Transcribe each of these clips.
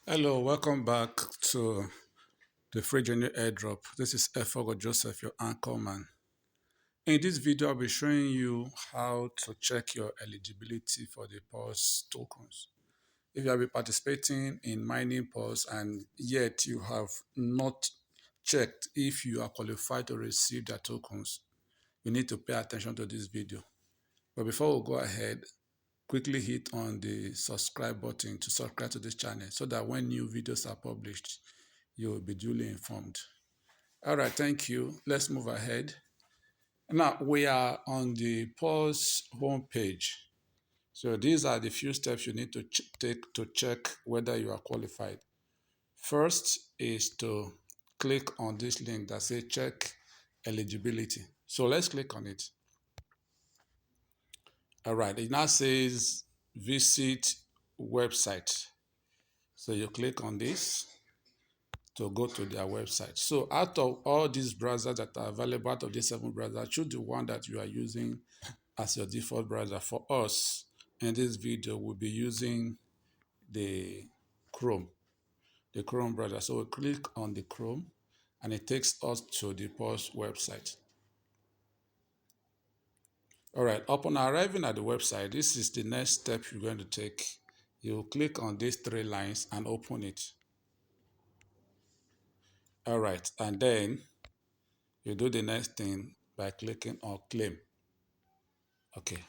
Hello, welcome back to the Free Journey Airdrop. This is Efogo Joseph, your anchor man. In this video, I'll be showing you how to check your eligibility for the PAWS tokens. If you have been participating in mining PAWS and yet you have not checked if you are qualified to receive the tokens, you need to pay attention to this video. But before we go ahead, quickly hit on the subscribe button to subscribe to this channel so that when new videos are published, you will be duly informed. All right, thank you. Let's move ahead. Now, we are on the PAWS homepage. So these are the few steps you need to take to check whether you are qualified. First is to click on this link that says check eligibility. So let's click on it. All right, it now says visit website. So you click on this to go to their website. So out of all these browsers that are available, out of these 7 browsers, choose the one that you are using as your default browser. For us, in this video, we'll be using the Chrome, browser. So we click on the Chrome and it takes us to the PAWS website. All right, upon arriving at the website, this is the next step you're going to take. You click on these 3 lines and open it. All right, and then you do the next thing by clicking on claim. Okay.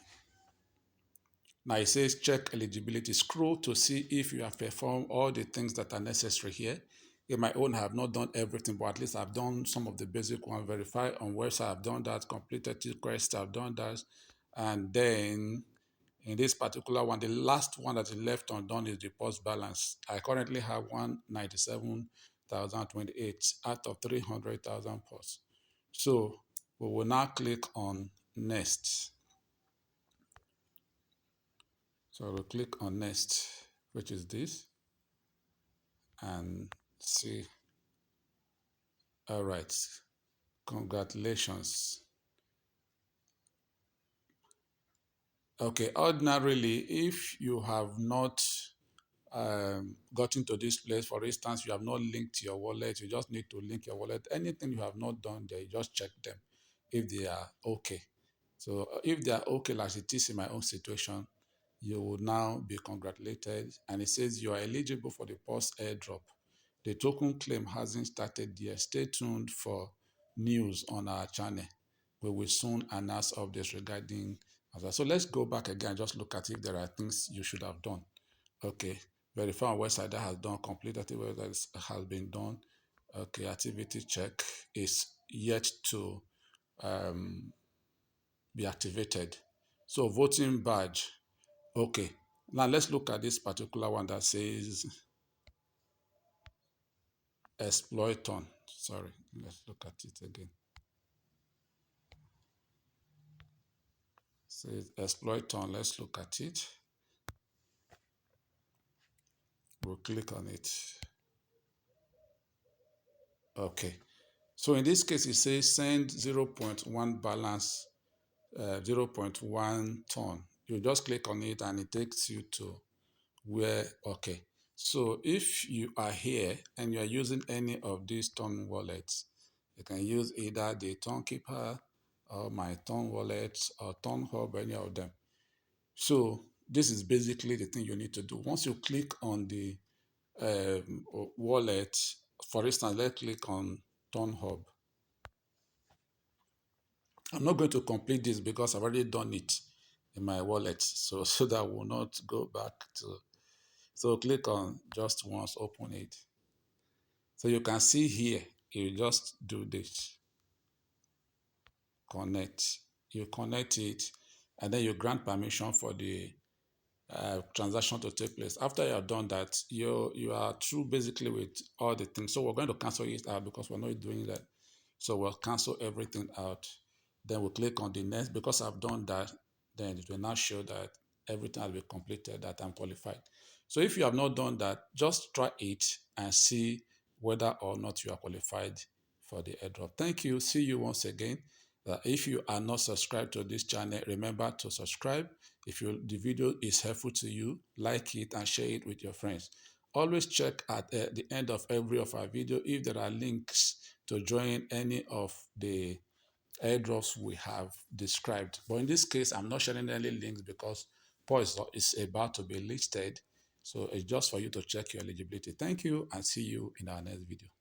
Now it says check eligibility. Scroll to see if you have performed all the things that are necessary here. In my own, I have not done everything, but at least I've done some of the basic ones. Verify on website, I've done that. Completed request, I've done that. And then in this particular one, the last one that is left undone is the post balance. I currently have 197,028 out of 300,000 posts. So we will now click on next. So we'll click on next, which is this, and see. All right, congratulations. Okay, ordinarily, if you have not gotten to this place, for instance, you have not linked your wallet, you just need to link your wallet. Anything you have not done there, you just check them if they are okay. So if they are okay, like it is in my own situation, you will now be congratulated. And it says you are eligible for the PAWS airdrop. The token claim hasn't started yet. Stay tuned for news on our channel. We will soon announce updates regarding that. So let's go back again, just look at if there are things you should have done. Okay, verify on website that has done, complete activity that has been done. Okay, activity check is yet to be activated. So voting badge. Okay, now let's look at this particular one that says exploiton. Sorry, let's look at it again. Says exploiton. Let's look at it. We'll click on it. Okay. So in this case, it says send 0.1 balance, 0.1 ton. You just click on it and it takes you to where, okay. So if you are here and you are using any of these ton wallets, you can use either the Ton Keeper or my Ton wallet or Ton Hub, any of them. So this is basically the thing you need to do. Once you click on the wallet, for instance, let's click on Ton Hub. I'm not going to complete this because I've already done it in my wallet. So that will not go back to. So click on just once, open it. So you can see here, you just do this. Connect. You connect it, and then you grant permission for the transaction to take place. After you have done that, you are through basically with all the things. So we're going to cancel it out because we're not doing that. So we'll cancel everything out. Then we'll click on the next. Because I've done that, then it will now show that everything has been completed, that I'm qualified. So if you have not done that, just try it and see whether or not you are qualified for the airdrop. Thank you. See you once again. If you are not subscribed to this channel, remember to subscribe. If the video is helpful to you, like it and share it with your friends. Always check at the end of every of our video if there are links to join any of the airdrops we have described. But in this case, I'm not sharing any links because PAWS is about to be listed. So it's just for you to check your eligibility. Thank you and see you in our next video.